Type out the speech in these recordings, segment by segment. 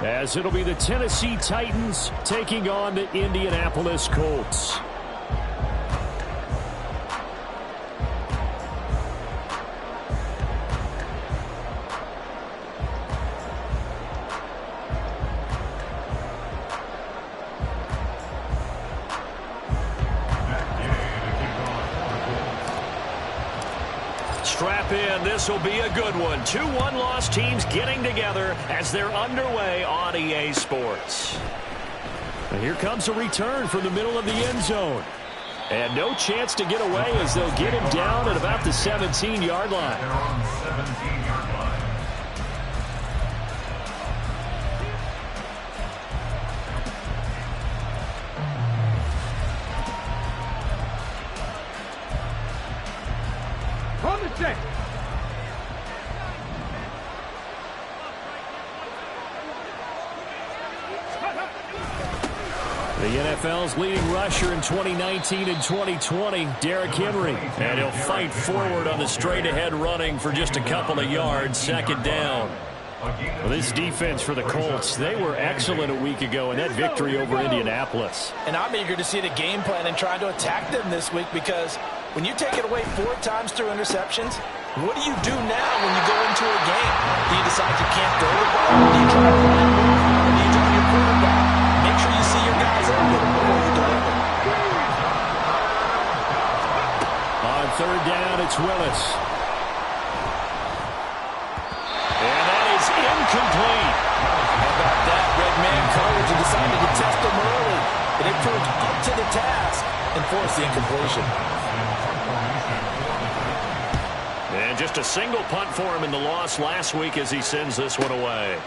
As it'll be the Tennessee Titans taking on the Indianapolis Colts. Strap in. This will be a good one. 2 one-loss teams getting together as they're underway on EA Sports. And here comes a return from the middle of the end zone. And no chance to get away as they'll get him down at about the 17-yard line. The NFL's leading rusher in 2019 and 2020, Derrick Henry. And he'll fight forward on the straight-ahead running for just a couple of yards, second down. Well, this defense for the Colts, they were excellent a week ago in that victory over Indianapolis. And I'm eager to see the game plan and try to attack them this week, because when you take it away 4 times through interceptions, what do you do now when you go into a game? Do you decide you can't throw the ball? Do you try to run it? Or do you try your quarterback? Make sure you see your guys open before you deliver. On third down, it's Willis. And that is incomplete. How about that? Red man coverage and decided to test them early. And it proved up to the task and forced the incompletion. And just a single punt for him in the loss last week as he sends this one away.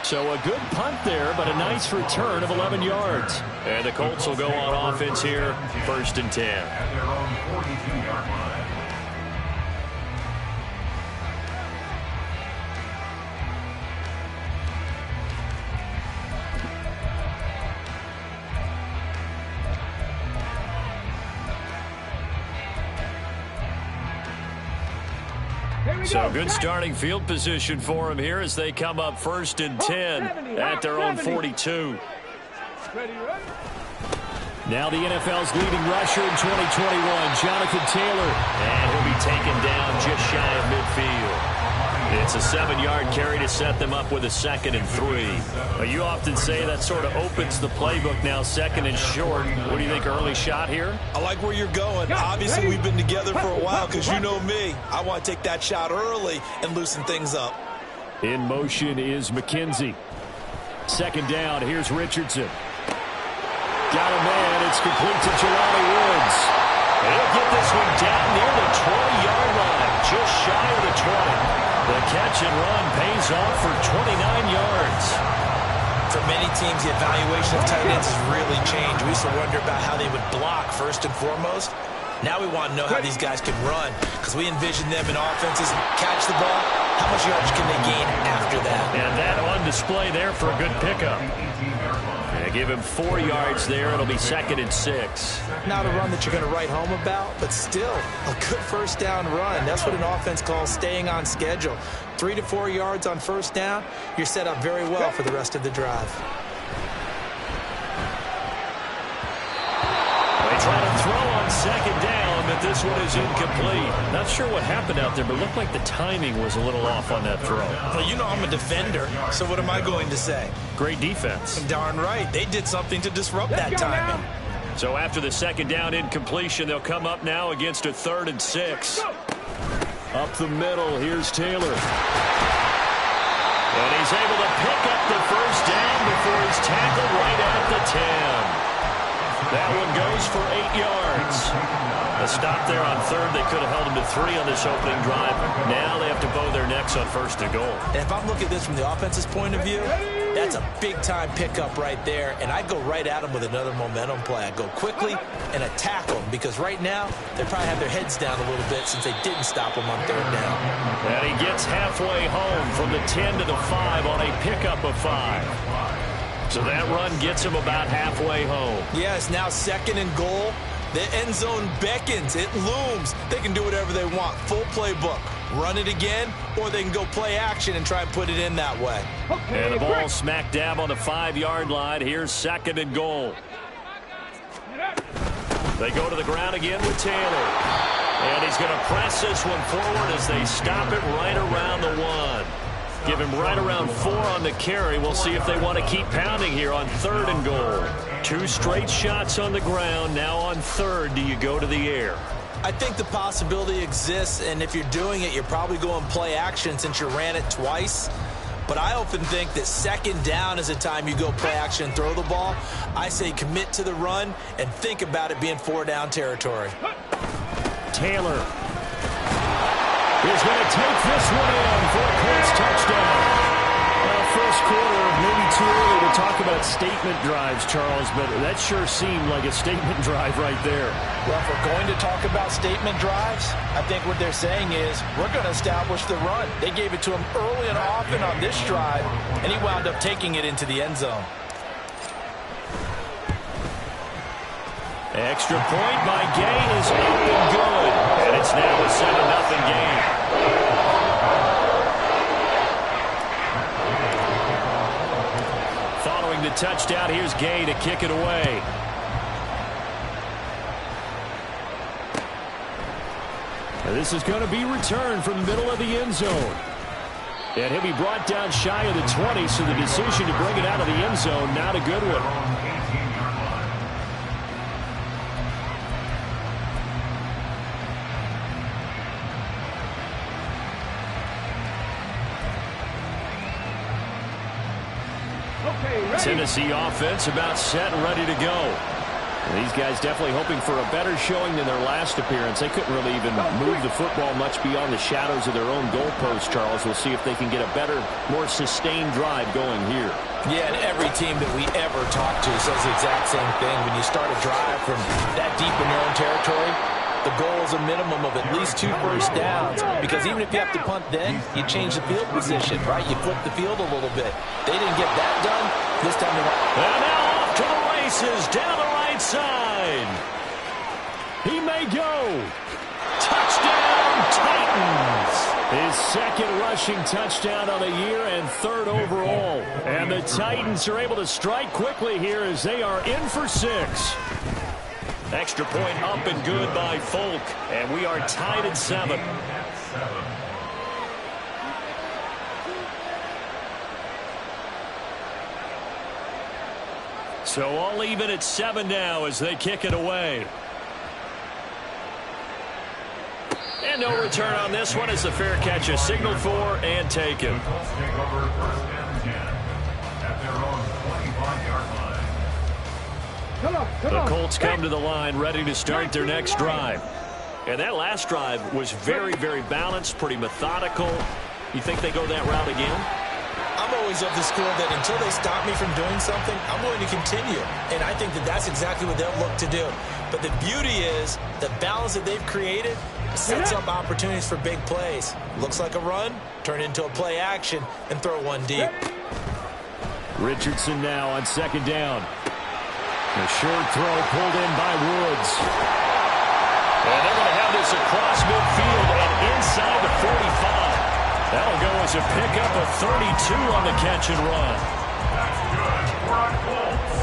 So a good punt there, but a nice return of 11 yards. And the Colts will go on offense here, 1st and 10. At their own 42-yard line. So good starting field position for him here as they come up 1st and 10 at their own 42. Now the NFL's leading rusher in 2021, Jonathan Taylor. And he'll be taken down just shy of midfield. It's a 7-yard carry to set them up with a 2nd and 3. But you often say that sort of opens the playbook now, 2nd and short. What do you think, early shot here? I like where you're going. Obviously, we've been together for a while because you know me. I want to take that shot early and loosen things up. In motion is McKenzie. 2nd down, here's Richardson. Got a man, it's complete to Jelani Woods. He'll get this one down near the 20-yard line, just shy of the 20. The catch and run pays off for 29 yards. For many teams, the evaluation of tight ends has really changed. We used to wonder about how they would block first and foremost. Now we want to know how these guys can run, because we envision them in offenses catch the ball. How much yards can they gain after that? And that on display there for a good pickup. And give him 4 yards there. It'll be 2nd and 6. Not a run that you're going to write home about, but still a good first down run. That's what an offense calls staying on schedule. 3 to 4 yards on first down, you're set up very well for the rest of the drive. They try to throw on 2nd down, but this one is incomplete. Not sure what happened out there, but it looked like the timing was a little off on that throw. Well, you know I'm a defender, so what am I going to say? Great defense. Darn right. They did something to disrupt that timing. So after the 2nd down incompletion, they'll come up now against a 3rd and 6. Up the middle, here's Taylor. And he's able to pick up the 1st down before he's tackled right at the 10. That one goes for 8 yards. A stop there on 3rd. They could have held him to 3 on this opening drive. Now they have to bow their necks on 1st and goal. And if I'm looking at this from the offense's point of view, that's a big-time pickup right there. And I'd go right at him with another momentum play. I'd go quickly and attack them, because right now they probably have their heads down a little bit since they didn't stop him on 3rd down. And he gets halfway home from the 10 to the 5 on a pickup of 5. So that run gets him about halfway home. Yeah, it's now 2nd and goal. The end zone beckons. It looms. They can do whatever they want. Full playbook. run it again, or they can go play action and try and put it in that way. And the ball smack dab on the 5-yard line. Here's 2nd and goal. They go to the ground again with Taylor. And he's going to press this one forward as they stop it right around the 1. Give him right around 4 on the carry. We'll see if they want to keep pounding here on 3rd and goal. 2 straight shots on the ground. Now on 3rd, do you go to the air? I think the possibility exists, and if you're doing it, you're probably going play action since you ran it twice. But I often think that 2nd down is a time you go play action and throw the ball. I say commit to the run and think about it being 4-down territory. Taylor is going to take this one in for a Colts touchdown. Well, first quarter, maybe too early to talk about statement drives, Charles, but that sure seemed like a statement drive right there. Well, if we're going to talk about statement drives, I think what they're saying is we're going to establish the run. They gave it to him early and often on this drive, and he wound up taking it into the end zone. Extra point by Gay is up and good. And it's now a 7-0 game. Following the touchdown, here's Gay to kick it away. And this is going to be returned from the middle of the end zone. And he'll be brought down shy of the 20, so the decision to bring it out of the end zone, not a good one. Tennessee offense about set and ready to go. And these guys definitely hoping for a better showing than their last appearance. They couldn't really even move the football much beyond the shadows of their own goalpost, Charles. We'll see if they can get a better, more sustained drive going here. Yeah, and every team that we ever talk to says the exact same thing. When you start a drive from that deep in your own territory, the goal is a minimum of at least 2 first downs, because even if you have to punt then, you change the field position, right? You flip the field a little bit. They didn't get that done. This time they went. And now off to the races down the right side. He may go. Touchdown, Titans. His 2nd rushing touchdown of the year and 3rd overall. And the Titans are able to strike quickly here as they are in for 6. Extra point up and good by Folk. And we are tied at 7. So all even at 7 now as they kick it away. And no return on this one as the fair catch is signaled for and taken. The Colts come to the line ready to start their next drive. And that last drive was very, very balanced, pretty methodical. You think they go that route again? I'm always of the school that until they stop me from doing something, I'm going to continue. And I think that that's exactly what they'll look to do. But the beauty is the balance that they've created sets up opportunities for big plays. Looks like a run, turn into a play action, and throw one deep. Richardson now on 2nd down. The short throw pulled in by Woods. And they're going to have this across midfield and inside the 45. That'll go as a pickup of 32 on the catch and run. That's good. We're on Colts.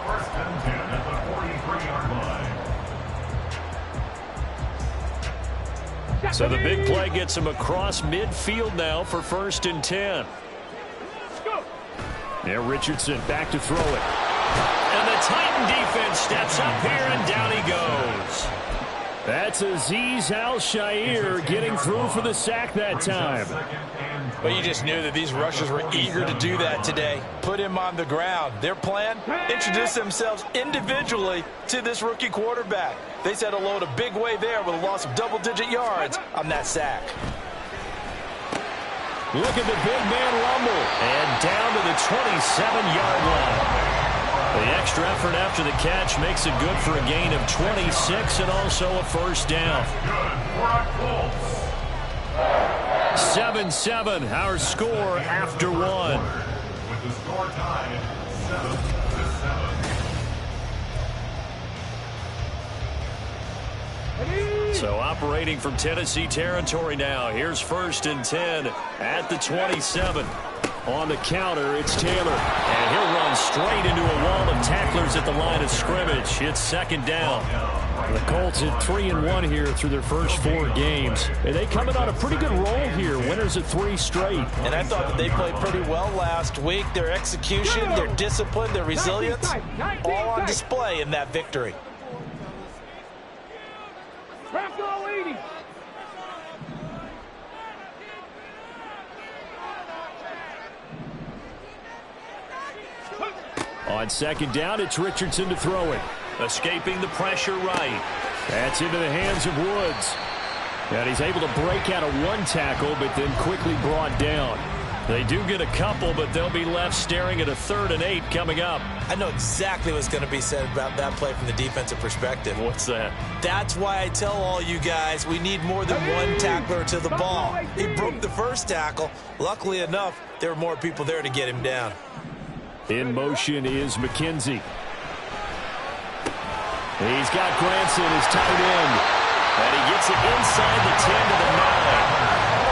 1st and 10 at the 43-yard line. So the big play gets him across midfield now for 1st and 10. Now Richardson back to throw it. And the Titan defense steps up here and down he goes. That's Azeez Al-Shaair getting through for the sack that time. But you just knew that these rushers were eager to do that today. Put him on the ground. Their plan, introduce themselves individually to this rookie quarterback. They said hello to Big Way there with a loss of double-digit yards on that sack. Look at the big man rumble. And down to the 27-yard line. The extra effort after the catch makes it good for a gain of 26 and also a 1st down. 7-7, our score after 1. With the score tied 7-7. So operating from Tennessee territory now. Here's 1st and 10 at the 27. On the counter, it's Taylor. And he'll run straight into a wall of tacklers at the line of scrimmage. It's 2nd down. The Colts hit 3-1 here through their first 4 games. And they coming on a pretty good roll here. Winners of 3 straight. And I thought that they played pretty well last week. Their execution, their discipline, their resilience, all on display in that victory. On 2nd down, it's Richardson to throw it. Escaping the pressure right. That's into the hands of Woods. And he's able to break out of 1 tackle, but then quickly brought down. They do get a couple, but they'll be left staring at a 3rd and 8 coming up. I know exactly what's going to be said about that play from the defensive perspective. What's that? That's why I tell all you guys we need more than 1 tackler to the ball. He broke the 1st tackle. Luckily enough, there were more people there to get him down. In motion is McKenzie. He's got Granson as tight end. And he gets it inside the 10 to the 9.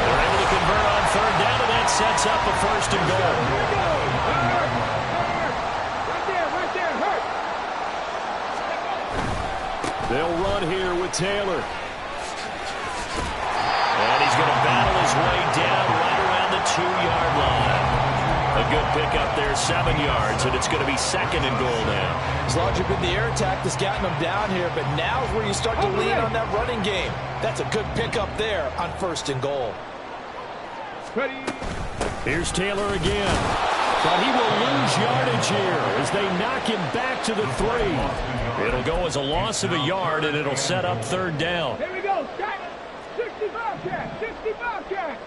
They're able to convert on 3rd down, and that sets up a 1st and goal. They'll run here with Taylor. And he's going to battle his way down right around the 2-yard line. A good pickup there, 7 yards, and it's going to be 2nd and goal now. It's largely been the air attack that's gotten them down here, but now is where you start to lean on that running game. That's a good pickup there on 1st and goal. Here's Taylor again. But he will lose yardage here as they knock him back to the 3. It'll go as a loss of a yard, and it'll set up 3rd down. Here we go. 65 catch. 65 catch.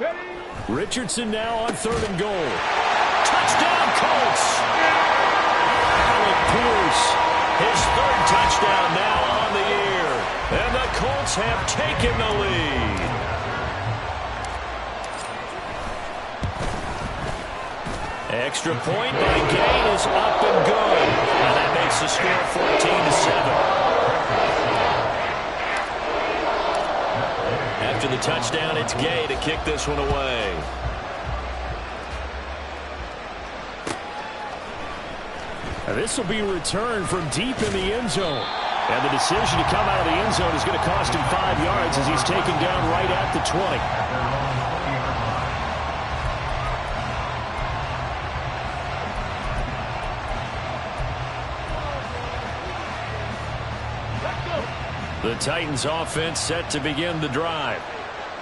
Ready? Richardson now on 3rd and goal. Touchdown, Colts! Alec Pierce, his 3rd touchdown now on the year. And the Colts have taken the lead. Extra point by Gain is up and good. And that makes the score 14-7. After the touchdown, it's Gay to kick this one away. And this will be returned from deep in the end zone. And the decision to come out of the end zone is going to cost him 5 yards as he's taken down right at the 20. The Titans offense set to begin the drive.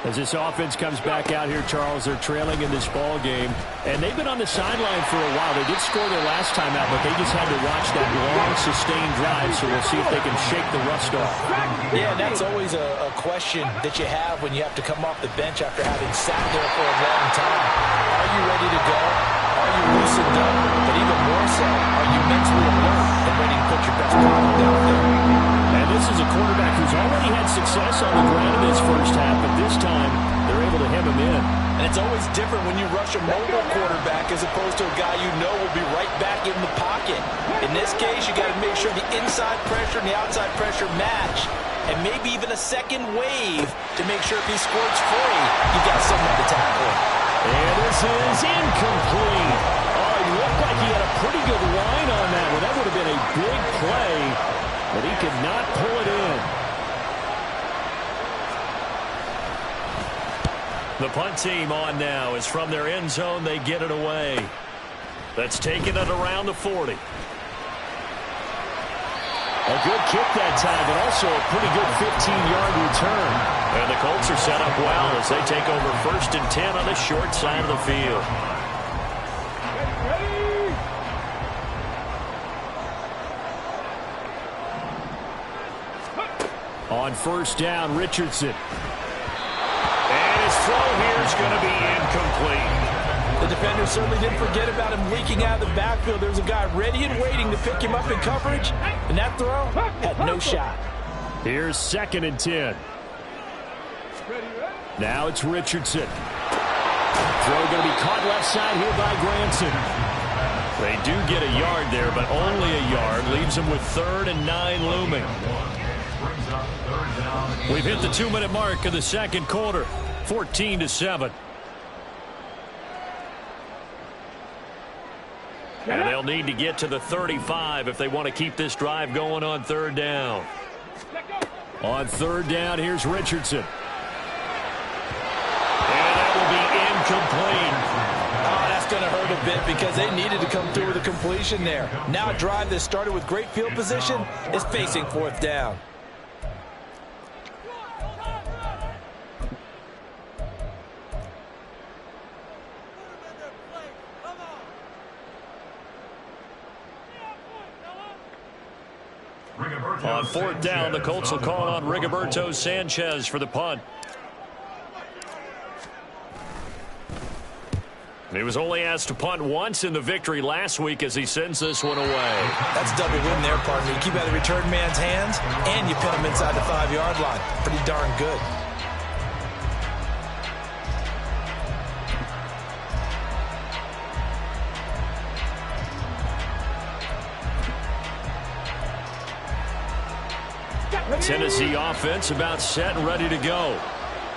As this offense comes back out here, Charles, they're trailing in this ball game. And they've been on the sideline for a while. They did score their last time out, but they just had to watch that long, sustained drive. So we'll see if they can shake the rust off. Yeah, that's always a question that you have when you have to come off the bench after having sat there for a long time. Are you ready to go? Are you loosened up? But even more so, are you mentally alert and ready to put your best product out there? And this is a quarterback who's already had success on the ground in his first half, but this time they're able to hem him in. And it's always different when you rush a mobile quarterback as opposed to a guy you know will be right back in the pocket. In this case, you got to make sure the inside pressure and the outside pressure match. And maybe even a second wave to make sure if he squirts free, you've got someone to tackle him. And this is incomplete. Oh, he looked like he had a pretty good line on that one. That would have been a big play, but he could not pull it in. The punt team on now is from their end zone. They get it away. That's taking it around the 40. A good kick that time, but also a pretty good 15-yard return. And the Colts are set up well as they take over 1st and 10 on the short side of the field. On 1st down, Richardson. And his throw here is going to be incomplete. The defender certainly didn't forget about him leaking out of the backfield. There's a guy ready and waiting to pick him up in coverage, and that throw had no shot. Here's 2nd and 10. Now it's Richardson. Throw going to be caught left side here by Granson. They do get a yard there, but only a yard. Leaves them with 3rd and 9 looming. brings up third down. We've hit the 2-minute mark of the second quarter, 14-7. And they'll need to get to the 35 if they want to keep this drive going on third down. On third down, here's Richardson. And that will be incomplete. Oh, that's going to hurt a bit because they needed to come through with a completion there. Now a drive that started with great field position is facing fourth down. On fourth down, the Colts will call on Rigoberto Sanchez for the punt. He was only asked to punt once in the victory last week as he sends this one away. That's a double win there, partner. You keep out of the return man's hands, and you pin him inside the 5-yard line. Pretty darn good. Tennessee offense about set and ready to go.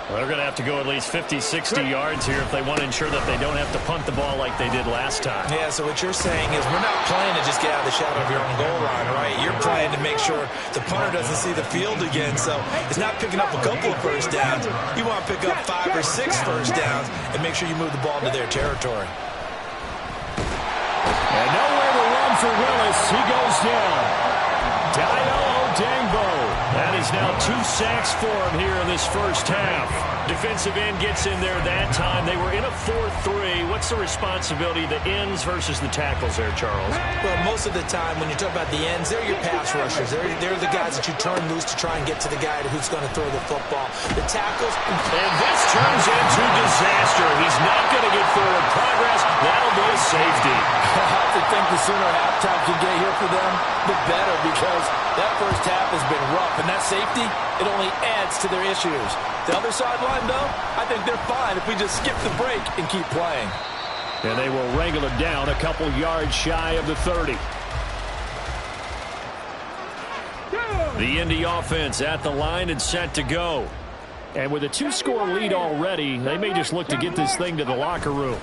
Well, they're going to have to go at least 50, 60 yards here if they want to ensure that they don't have to punt the ball like they did last time. Yeah, so what you're saying is we're not playing to just get out of the shadow of your own goal line, right? You're playing to make sure the punter doesn't see the field again. So it's not picking up a couple of first downs. You want to pick up 5 or 6 first downs and make sure you move the ball into their territory. And nowhere to run for Willis. He goes down. Dayo Odeyingbo. That is now 2 sacks for him here in this first half. Defensive end gets in there that time. They were in a 4-3. What's the responsibility of the ends versus the tackles there, Charles? Well, most of the time when you talk about the ends, they're your pass rushers. They're the guys that you turn loose to try and get to the guy who's going to throw the football. The tackles. And this turns into disaster. He's not going to get forward progress. That'll be a safety. I have to think the sooner halftime can get here for them, the better, because that first half has been rough. And that safety, it only adds to their issues. The other sideline, though, I think they're fine if we just skip the break and keep playing. And they will wrangle it down a couple yards shy of the 30. The Indy offense at the line and set to go. And with a 2-score lead already, they may just look to get this thing to the locker room.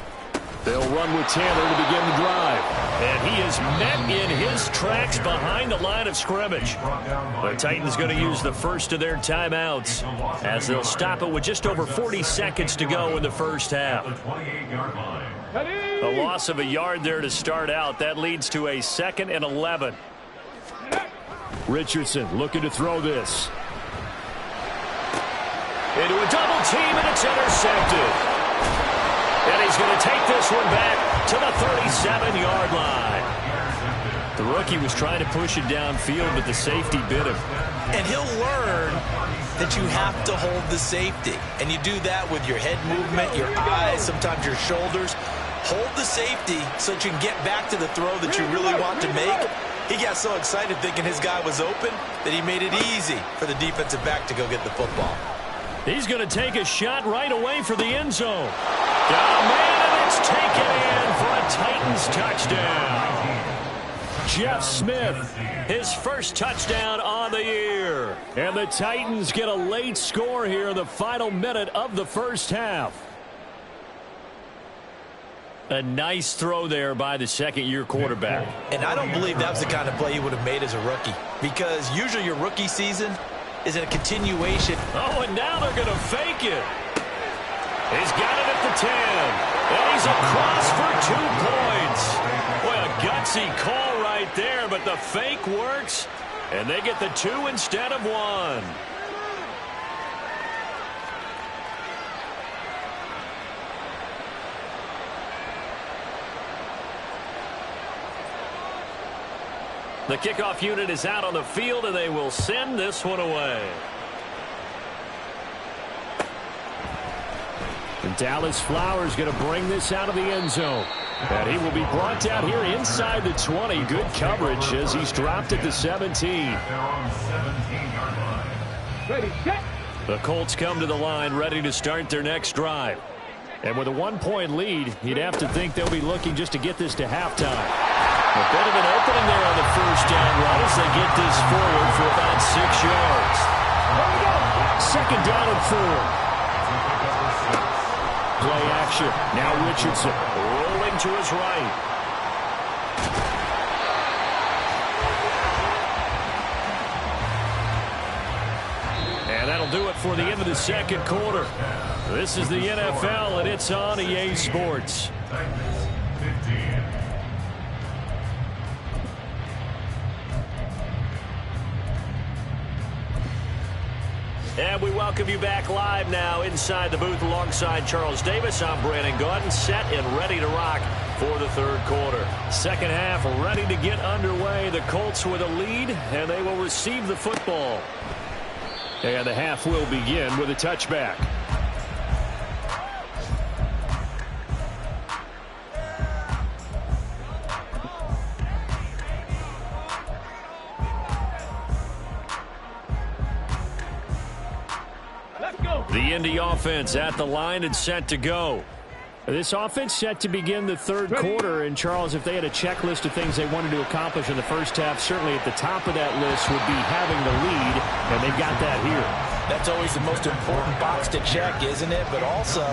They'll run with Taylor to begin the drive. And he is met in his tracks behind the line of scrimmage. The Titans going to use the first of their timeouts as they'll stop it with just over 40 seconds to go in the first half. A loss of a yard there to start out. That leads to a 2nd and 11. Richardson looking to throw this. Into a double team, and it's intercepted. And he's going to take this one back to the 37-yard line. The rookie was trying to push it downfield, but the safety bit him. And he'll learn that you have to hold the safety. And you do that with your head movement, your eyes, sometimes your shoulders. Hold the safety so that you can get back to the throw that you really want to make. He got so excited thinking his guy was open that he made it easy for the defensive back to go get the football. He's going to take a shot right away for the end zone. Got a man, and it's taken in for a Titans touchdown. Jeff Smith, his first touchdown on the year. And the Titans get a late score here in the final minute of the first half. A nice throw there by the second-year quarterback. And I don't believe that was the kind of play he would have made as a rookie, because usually your rookie season is a continuation. Oh, and now they're going to fake it. He's got it at the 10. And he's across for 2 points. Boy, a gutsy call right there, but the fake works. And they get the 2 instead of 1. The kickoff unit is out on the field, and they will send this one away. And Dallas Flowers going to bring this out of the end zone. And he will be brought down here inside the 20. Good coverage as he's dropped at the 17. Ready, set. The Colts come to the line ready to start their next drive. And with a 1-point lead, you'd have to think they'll be looking just to get this to halftime. A bit of an opening there on the first down run as they get this forward for about 6 yards. Second down and 4. Play action. Now Richardson rolling to his right. And that'll do it for the end of the second quarter. This is the NFL, and it's on EA Sports. And we welcome you back live now inside the booth alongside Charles Davis. I'm Brandon Gaudin, set and ready to rock for the third quarter. Second half ready to get underway. The Colts with a lead, and they will receive the football. And the half will begin with a touchback. The Indy offense at the line and set to go. This offense set to begin the third quarter. And, Charles, if they had a checklist of things they wanted to accomplish in the first half, certainly at the top of that list would be having the lead, and they've got that here. That's always the most important box to check, isn't it? But also,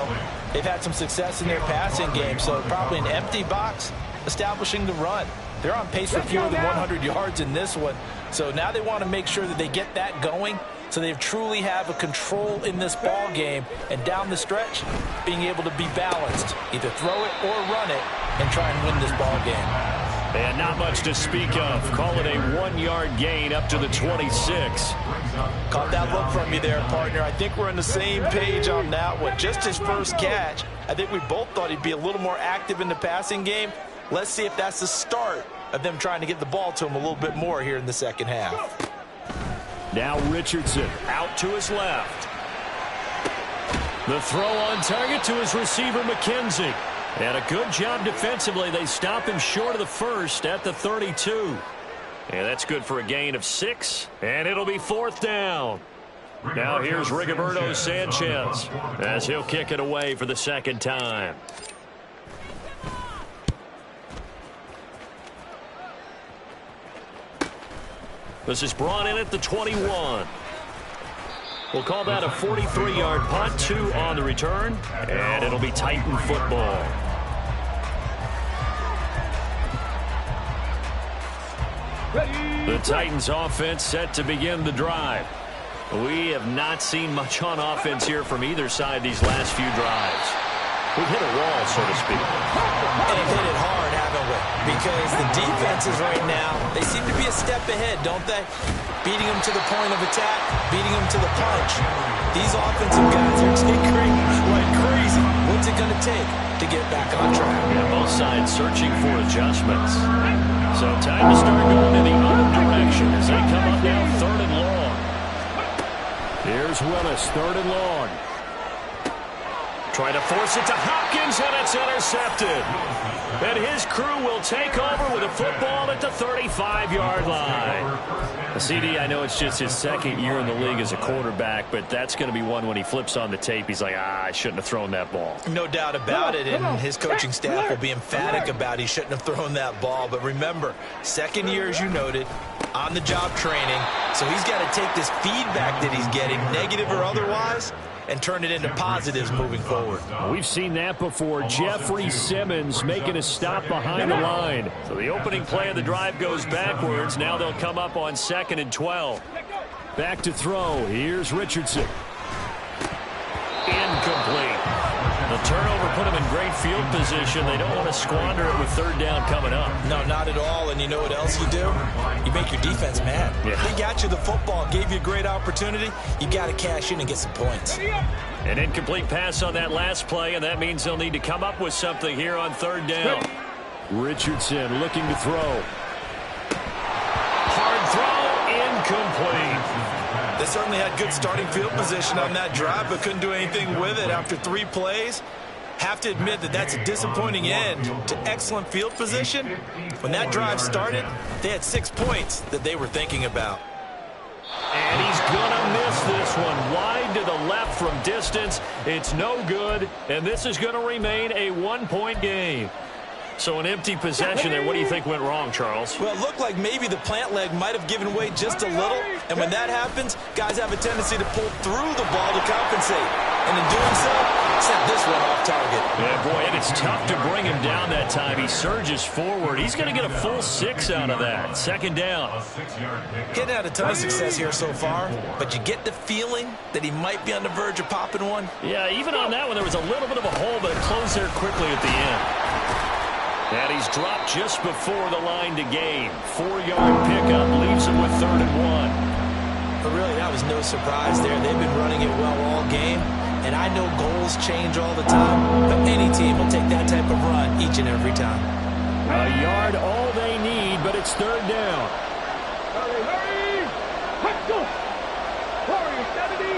they've had some success in their passing game, so probably an empty box establishing the run. They're on pace for fewer than 100 yards in this one, so now they want to make sure that they get that going so they truly have a control in this ball game, and down the stretch, being able to be balanced. Either throw it or run it and try and win this ball game. And not much to speak of. Call it a 1-yard gain up to the 26. Caught that look from you there, partner. I think we're on the same page on that one. Just his first catch. I think we both thought he'd be a little more active in the passing game. Let's see if that's the start of them trying to get the ball to him a little bit more here in the second half. Now Richardson out to his left. The throw on target to his receiver, McKenzie. And a good job defensively. They stop him short of the first at the 32. And that's good for a gain of 6. And it'll be fourth down. Now here's Rigoberto Sanchez as he'll kick it away for the second time. This is brought in at the 21. We'll call that a 43-yard punt, 2 on the return, and it'll be Titan football. The Titans offense set to begin the drive. We have not seen much on offense here from either side these last few drives. We've hit a wall, so to speak. And they've hit it hard, haven't we? Because the defenses right now, they seem to be a step ahead, don't they? Beating them to the point of attack, beating them to the punch. These offensive guys are tinkering like crazy. What's it going to take to get back on track? Yeah, both sides searching for adjustments. So time to start going in the other direction as they come up now third and long. Here's Willis, third and long. Trying to force it to Hopkins, and it's intercepted. And his crew will take over with a football at the 35-yard line. CD, I know it's just his second year in the league as a quarterback, but that's going to be one when he flips on the tape. He's like, I shouldn't have thrown that ball. No doubt about it, and his coaching staff will be emphatic about he shouldn't have thrown that ball. But remember, second year, as you noted, on-the-job training, so he's got to take this feedback that he's getting, negative or otherwise, and turn it into positives moving forward. We've seen that before. Jeffrey Simmons making a stop behind the line. So the opening play of the drive goes backwards. Now they'll come up on 2nd and 12. Back to throw. Here's Richardson. Incomplete. The turnover put him in great field position. They don't want to squander it with third down coming up. No, not at all. And you know what else you do? You make your defense mad. Yeah. They got you the football, gave you a great opportunity. You got to cash in and get some points. An incomplete pass on that last play, and that means they'll need to come up with something here on third down. Richardson looking to throw. Hard throw, incomplete. They certainly had good starting field position on that drive, but couldn't do anything with it after 3 plays. Have to admit that that's a disappointing end to excellent field position. When that drive started, they had 6 points that they were thinking about. And he's going to miss this one. Wide to the left from distance. It's no good, and this is going to remain a one-point game. So an empty possession there. What do you think went wrong, Charles? Well, it looked like maybe the plant leg might have given way just a little. And when that happens, guys have a tendency to pull through the ball to compensate. And in doing so, sent this one off target. Yeah, boy, and it's tough to bring him down that time. He surges forward. He's going to get a full 6 out of that. Second down. Getting out a ton of success here so far, but you get the feeling that he might be on the verge of popping one. Yeah, even on that one, there was a little bit of a hole, but it closed there quickly at the end. And he's dropped just before the line to gain. 4-yard pickup leaves him with 3rd and 1. But really, that was no surprise there. They've been running it well all game. And I know goals change all the time, but any team will take that type of run each and every time. A yard all they need, but it's 3rd down. Hurry, hurry! Let's go! Warriors 70!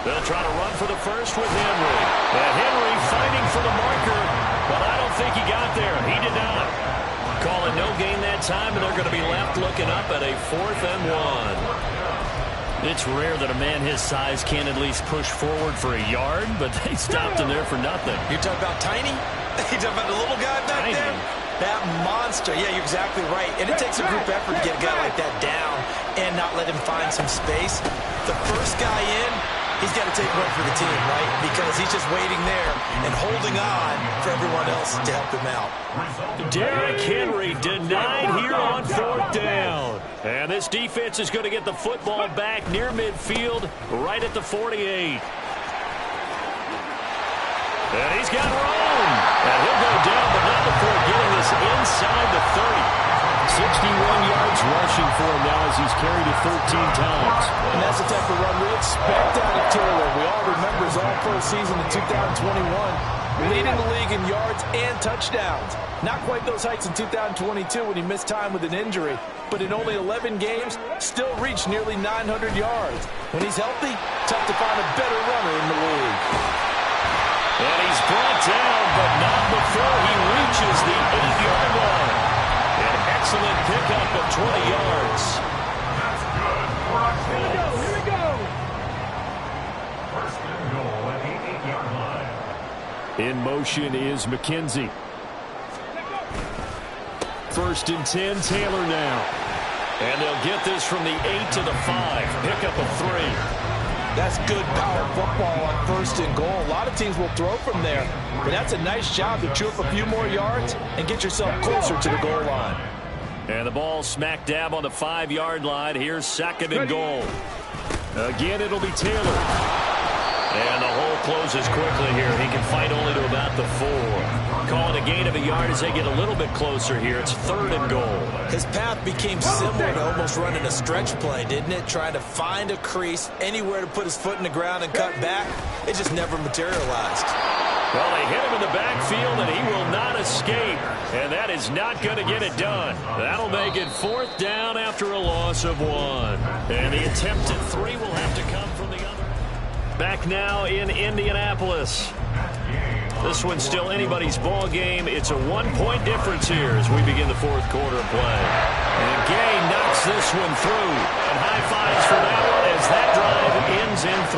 They'll try to run for the first with Henry. And Henry fighting for the marker, but I don't think he got there. He did not. Calling no gain that time, and they're going to be left looking up at a 4th and 1. It's rare that a man his size can't at least push forward for a yard, but they stopped him there for nothing. You're talking about Tiny? You're talking about the little guy back there? That monster. Yeah, you're exactly right. And it takes a group effort to get a guy like that down and not let him find some space. The first guy in, he's got to take one for the team, right? Because he's just waiting there and holding on for everyone else to help him out. Derrick Henry denied here on 4th down. And this defense is going to get the football back near midfield, right at the 48. And he's got room. And he'll go down, but not before getting this inside the 30. 61 yards rushing for him now as he's carried it 13 times. And that's the type of run we expect out of Taylor. We all remember his all-pro season in 2021, leading the league in yards and touchdowns. Not quite those heights in 2022 when he missed time with an injury, but in only 11 games, still reached nearly 900 yards. When he's healthy, tough to find a better runner in the league. And he's brought down, but not before he reaches the 8-yard line. An excellent pickup of 20 yards. That's good. Here we go, here we go! 1st and goal at the 8-yard line. In motion is McKenzie. 1st and 10, Taylor now. And they'll get this from the 8 to the 5. Pickup of 3. That's good power football on 1st and goal. A lot of teams will throw from there, but that's a nice job to chew up a few more yards and get yourself closer to the goal line. And the ball smack dab on the 5-yard line. Here's 2nd and goal. Again, it'll be Taylor. And the hole closes quickly here. He can fight only to about the 4. Calling a gain of a yard as they get a little bit closer here. It's 3rd and goal. His path became similar to almost running a stretch play, didn't it? Trying to find a crease, anywhere to put his foot in the ground and cut back. It just never materialized. Well, they hit him in the backfield, and he will not escape. And that is not going to get it done. That'll make it 4th down after a loss of 1. And the attempt at 3 will have to come from the other. Back now in Indianapolis. This one's still anybody's ball game. It's a 1-point difference here as we begin the 4th quarter of play. And Gay knocks this one through. And high fives for that one as that drive ends in 3.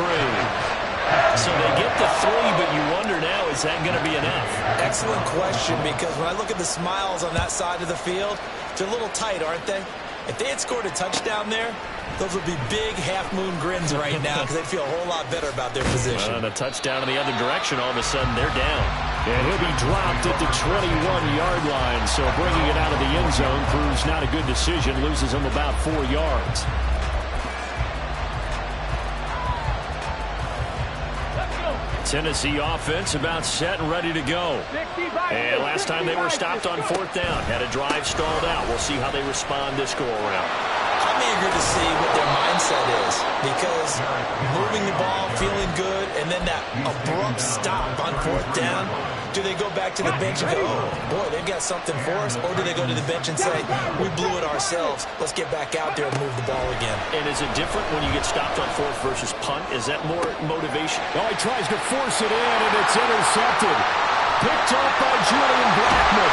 So they get the 3, but you wonder now, is that going to be enough? Excellent question, because when I look at the smiles on that side of the field, they're a little tight, aren't they? If they had scored a touchdown there, those would be big half-moon grins right now because they'd feel a whole lot better about their position. And a touchdown in the other direction, all of a sudden they're down. And he'll be dropped at the 21-yard line, so bringing it out of the end zone proves not a good decision, loses him about 4 yards. Tennessee offense about set and ready to go. And last time they were stopped on 4th down. Had a drive stalled out. We'll see how they respond this go-around. I'm eager to see what their mindset is, because moving the ball, feeling good, and then that abrupt stop on 4th down, do they go back to the bench and go, oh, boy, they've got something for us, or do they go to the bench and say, we blew it ourselves, let's get back out there and move the ball again? And is it different when you get stopped on 4th versus punt? Is that more motivation? Oh, he tries to force it in, and it's intercepted. Picked up by Julian Blackmon.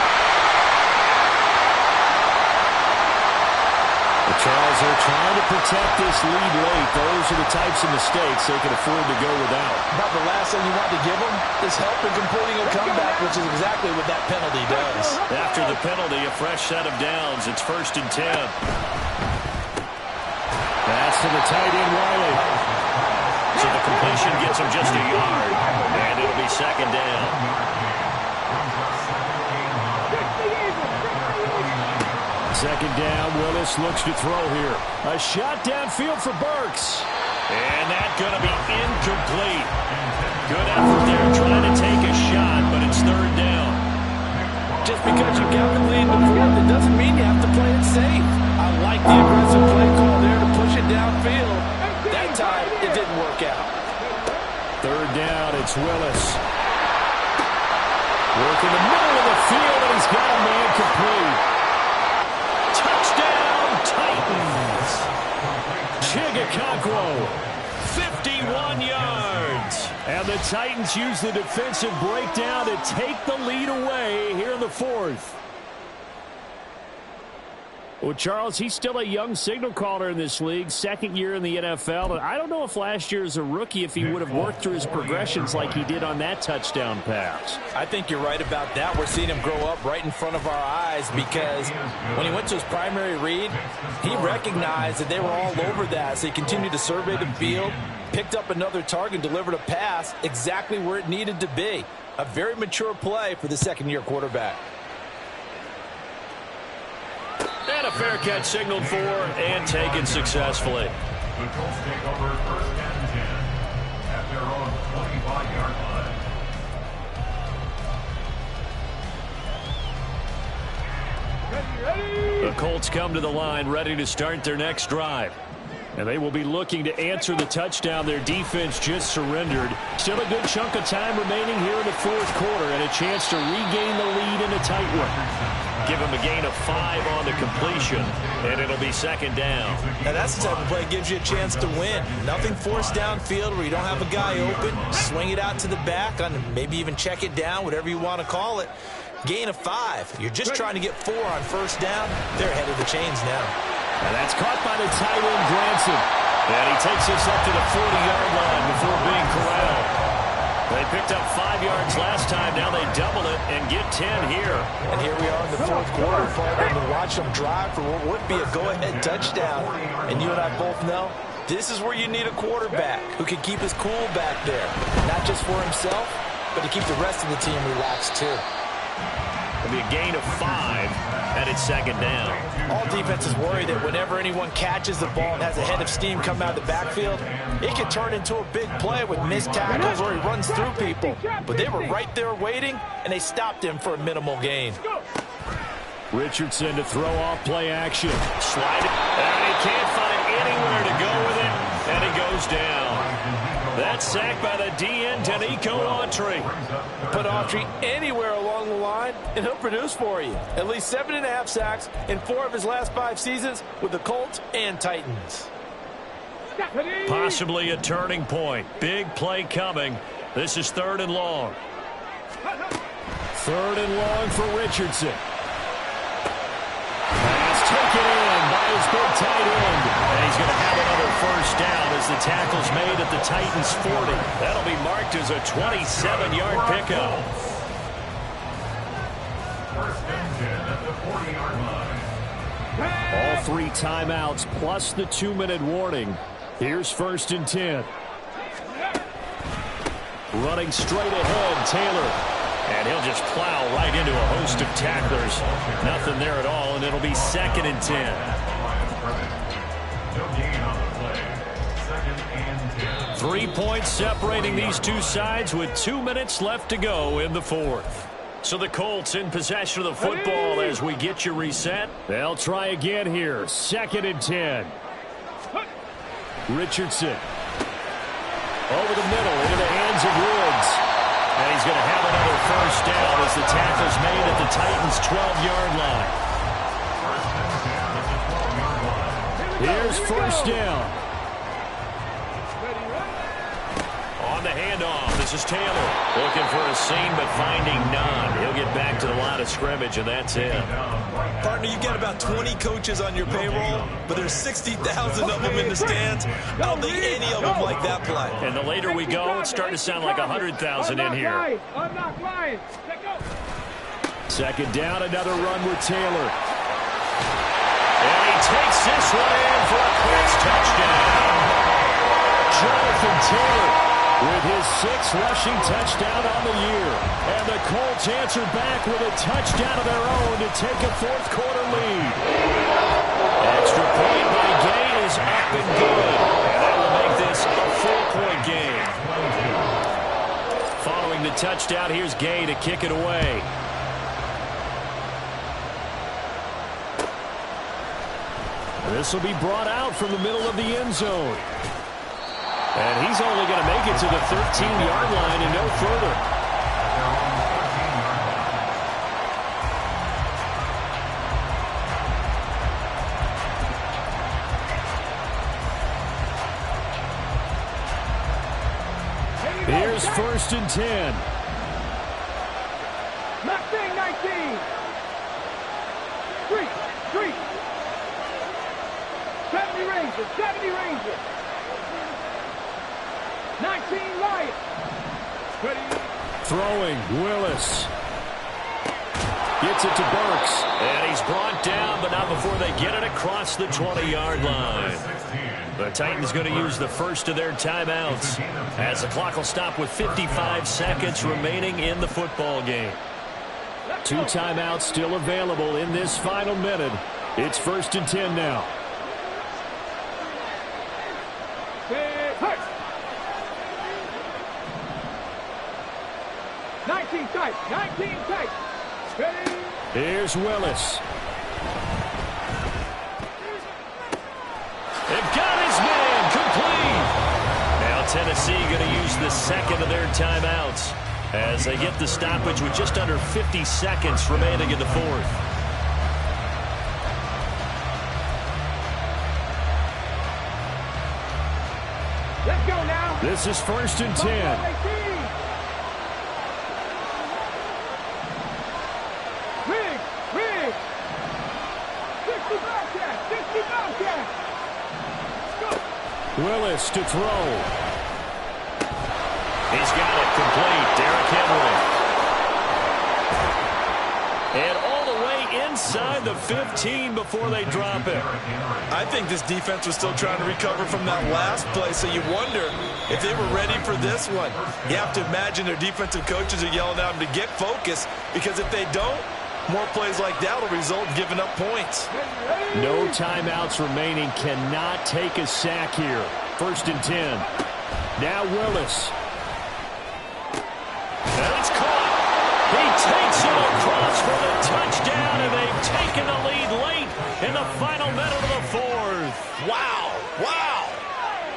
Charles, As they're trying to protect this lead late, those are the types of mistakes they can afford to go without. About the last thing you want to give them is help in completing a comeback, which is exactly what that penalty does. After the penalty, a fresh set of downs. It's 1st and 10. Pass to the tight end, Wiley. So the completion gets him just a yard, and it'll be 2nd down. Second down, Willis looks to throw here. A shot downfield for Burks. And that's going to be incomplete. Good effort there trying to take a shot, but it's 3rd down. Just because you've got the lead in the 4th, it doesn't mean you have to play it safe. I like the aggressive play call there to push it downfield. That time, it didn't work out. 3rd down, it's Willis. Work in the middle of the field, and he's got a man complete. Touchdown, Titans. Chigakakwo, 51 yards. And the Titans use the defensive breakdown to take the lead away here in the 4th. Well, Charles, he's still a young signal caller in this league, 2nd year in the NFL. And I don't know if last year as a rookie, if he would have worked through his progressions like he did on that touchdown pass. I think you're right about that. We're seeing him grow up right in front of our eyes because when he went to his primary read, he recognized that they were all over that. So he continued to survey the field, picked up another target, delivered a pass exactly where it needed to be. A very mature play for the 2nd-year quarterback. And a fair catch signaled for and taken successfully. The Colts take over 1st and 10 at their own 25-yard line. The Colts come to the line ready to start their next drive. And they will be looking to answer the touchdown their defense just surrendered. Still a good chunk of time remaining here in the 4th quarter and a chance to regain the lead in a tight one. Give him a gain of 5 on the completion, and it'll be 2nd down. Now that's the type of play that gives you a chance to win. Nothing forced downfield where you don't have a guy open. Swing it out to the back, on maybe even check it down, whatever you want to call it. Gain of 5. You're just trying to get 4 on 1st down. They're ahead of the chains now. And that's caught by the tight end, Granson. And he takes us up to the 40-yard line before being corralled. They picked up 5 yards last time. Now they double it and get 10 here. And here we are in the 4th quarter, and to watch them drive for what would be a go-ahead touchdown. And you and I both know this is where you need a quarterback who can keep his cool back there. Not just for himself, but to keep the rest of the team relaxed too. It'll be a gain of 5, and it's 2nd down. All defenses worry that whenever anyone catches the ball and has a head of steam come out of the backfield, it can turn into a big play with missed tackles or he runs through people. But they were right there waiting, and they stopped him for a minimal gain. Richardson to throw off play action. Slide it, and he can't find anywhere to go with it, and he goes down. That's sacked by the DN, Danico Autry. Put Autry anywhere along the line, and he'll produce for you. At least 7.5 sacks in 4 of his last 5 seasons with the Colts and Titans. Possibly a turning point. Big play coming. This is 3rd and long. 3rd and long for Richardson. Pass taken in by his big tight end. And he's going to have another 1st down as the tackle's made at the Titans' 40. That'll be marked as a 27-yard pickup. 1st and 10 at the 40-yard line. All 3 timeouts plus the 2-minute warning. Here's 1st and 10. Running straight ahead, Taylor. And he'll just plow right into a host of tacklers. Nothing there at all, and it'll be 2nd and 10. No gain on the play. 2nd and 10. 3 points separating these two sides with 2 minutes left to go in the 4th. So the Colts in possession of the football as we get you reset. They'll try again here. 2nd and 10. Richardson. Over the middle into the hands of Woods. And he's going to have another 1st down as the tackle's made at the Titans' 12-yard line. Here's 1st down. On the handoff, the This is Taylor looking for a seam, but finding none. He'll get back to the line of scrimmage, and that's it. Partner, you got about 20 coaches on your payroll, but there's 60,000 of them in the stands. I don't think any of them like that play. And the later we go, it's starting to sound like 100,000 in here. I'm not lying. Let's go. Second down, another run with Taylor. And he takes this one in for a quick touchdown. Jonathan Taylor with his 6th rushing touchdown on the year. And the Colts answer back with a touchdown of their own to take a fourth-quarter lead. Extra point by Gay is up and good. And that will make this a 4-point game. Following the touchdown, here's Gay to kick it away. This will be brought out from the middle of the end zone. And he's only going to make it to the 13-yard line and no further. Here's 1st and 10. Mustang 19. Street. 70 Rangers. 19 Lions. Throwing, Willis. Gets it to Burks. And he's brought down, but not before they get it across the 20-yard line. The Titans going to use the first of their timeouts as the clock will stop with 55 seconds remaining in the football game. 2 timeouts still available in this final minute. It's 1st and 10 now. 19 tight. Here's Willis. They've got his man complete. Now Tennessee going to use the second of their timeouts as they get the stoppage with just under 50 seconds remaining in the fourth. Let's go now. This is 1st and 10. Riggs. 60 Bobcat. Willis to throw. He's got it complete. Derrick Henry. And all the way inside the 15 before they drop it. I think this defense was still trying to recover from that last play, so you wonder if they were ready for this one. You have to imagine their defensive coaches are yelling at them to get focused, because if they don't, more plays like that will result in giving up points. No timeouts remaining. Cannot take a sack here. 1st and 10. Now Willis. And it's caught. He takes it across for the touchdown, and they've taken the lead late in the final minute of the fourth. Wow.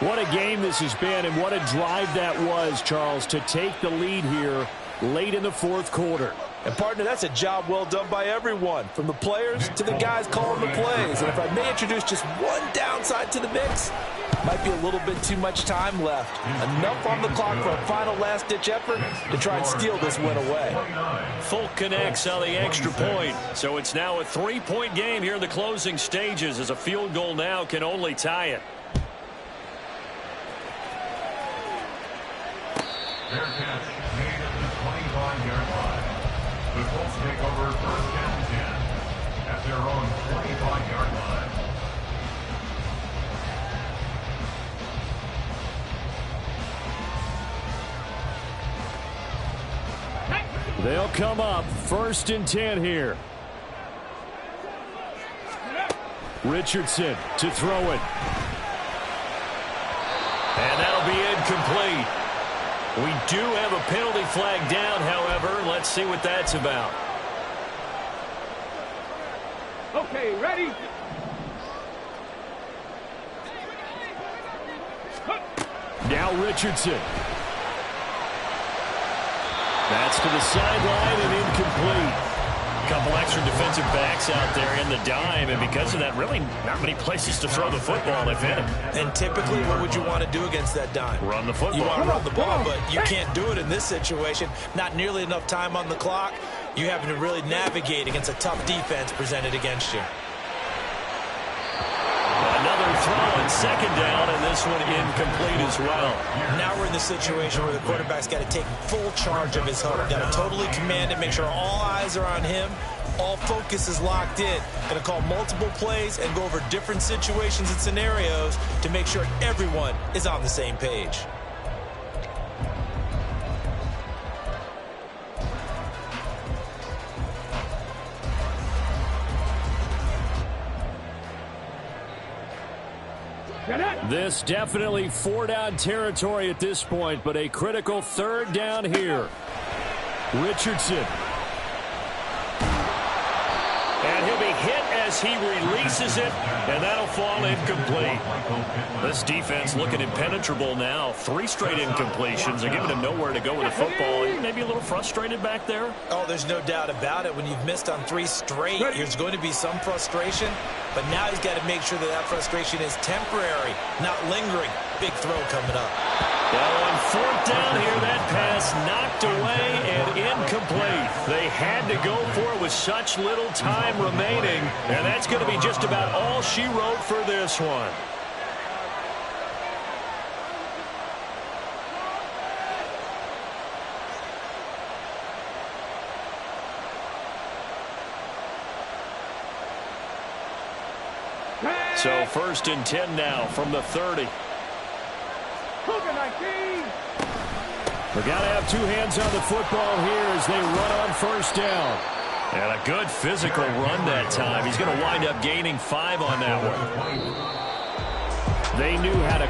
What a game this has been, and what a drive that was, Charles, to take the lead here late in the fourth quarter. And, partner, that's a job well done by everyone, from the players to the guys calling the plays. And if I may introduce just one downside to the mix, might be a little bit too much time left. Enough on the clock for a final last-ditch effort to try and steal this win away. Folk connects on the extra point. So it's now a 3-point game here in the closing stages, as a field goal now can only tie it. Fair catch made at the 25-yard line. The Colts take over 1st and 10 at their own 25-yard line. They'll come up 1st and 10 here. Richardson to throw it. And that'll be incomplete. We do have a penalty flag down, however. Let's see what that's about. Okay, ready? Now Richardson. That's to the sideline and incomplete. couple extra defensive backs out there in the dime, and because of that, really not many places to throw the football, if any. And typically, what would you want to do against that dime? Run the football. You want to run the ball, but you can't do it in this situation. Not nearly enough time on the clock. You having to really navigate against a tough defense presented against you. Another throw and second down, and this one incomplete as well. Now we're in the situation where the quarterback's got to take full charge of his huddle. Got to totally command it, make sure all eyes are on him. All focus is locked in. Going to call multiple plays and go over different situations and scenarios to make sure everyone is on the same page. This definitely 4-down territory at this point, but a critical 3rd down here. Richardson. And he'll be hit as he releases it, and that'll fall incomplete. This defense looking impenetrable now. 3 straight incompletions. They're giving him nowhere to go with the football. Maybe a little frustrated back there. Oh, there's no doubt about it. When you've missed on 3 straight, there's going to be some frustration. But now he's got to make sure that that frustration is temporary, not lingering. Big throw coming up. Well, on 4th down here, that pass knocked away and incomplete. They had to go for it with such little time remaining, and that's going to be just about all she wrote for this one. So 1st and 10 now from the 30. They got to have 2 hands on the football here as they run on 1st down. And a good physical run that time. He's going to wind up gaining 5 on that one. They knew how to